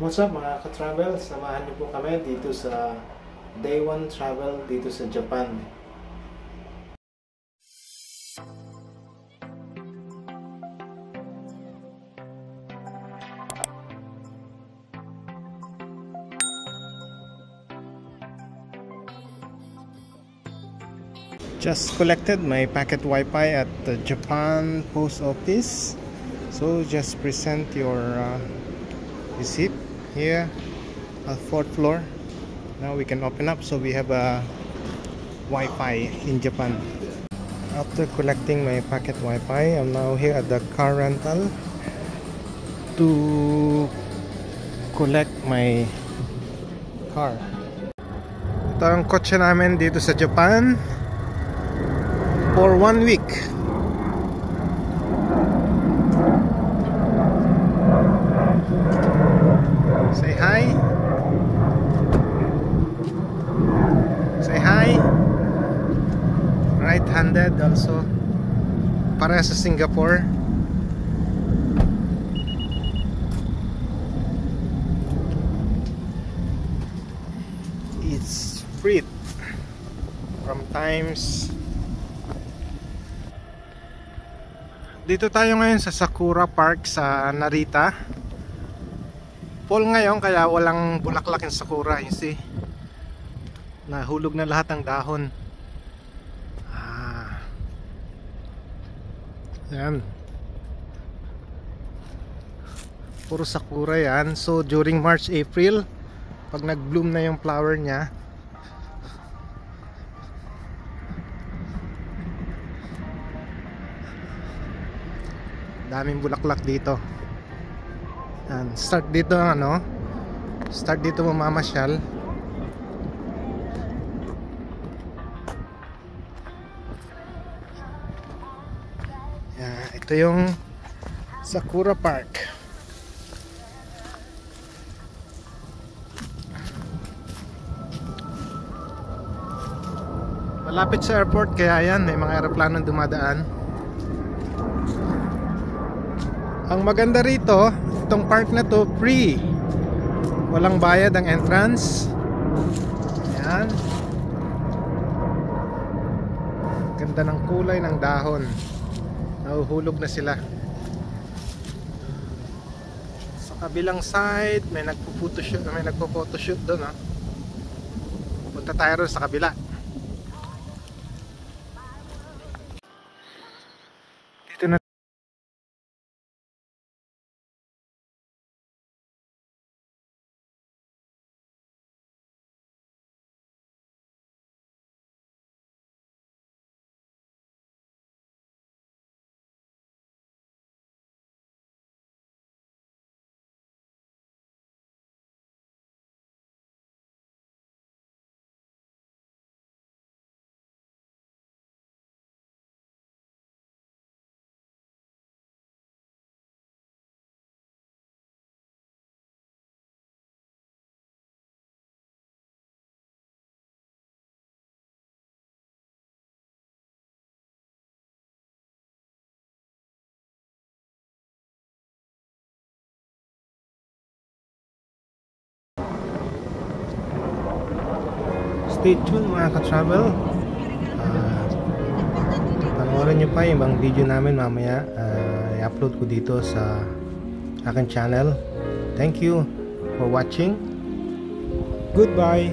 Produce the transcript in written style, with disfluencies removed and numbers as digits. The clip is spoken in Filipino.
What's up mga ka-travel? Samahan niyo po kami dito sa Day 1 Travel dito sa Japan. Just collected my packet Wi-Fi at the Japan Post Office. So just present your receipt here at 4th floor. Now we can open up, so we have a Wi-Fi in Japan. After collecting my packet Wi-Fi, I'm now here at the car rental to collect my car. Ito ang kotse namin dito sa Japan for 1 week. Say hi. Say hi. Right-handed also. Para sa Singapore. It's free from Times. Dito tayo ngayon sa Sakura Park sa Narita. Fall ngayon kaya walang bulaklak yung sakura, you see. Nahulog na lahat ng dahon. Yan. Puro sakura yan. So during March, April, pag nag-bloom na yung flower niya, daming bulaklak dito. And start dito mamamasyal. Yan, ito yung Sakura Park. Malapit sa airport, kaya yan, may mga eroplanong dumadaan. Ang maganda rito, itong park na to free, walang bayad ang entrance. Yan, ganda ng kulay ng dahon, nahuhulog na sila. Sa kabilang side may nagpo-photoshoot doon. Punta tayo rin sa kabila. Dito na. Stay tuned mga ka-travel. Panoorin nyo pa yung ibang video namin mamaya. I-upload ko dito sa aking channel. Thank you for watching. Goodbye.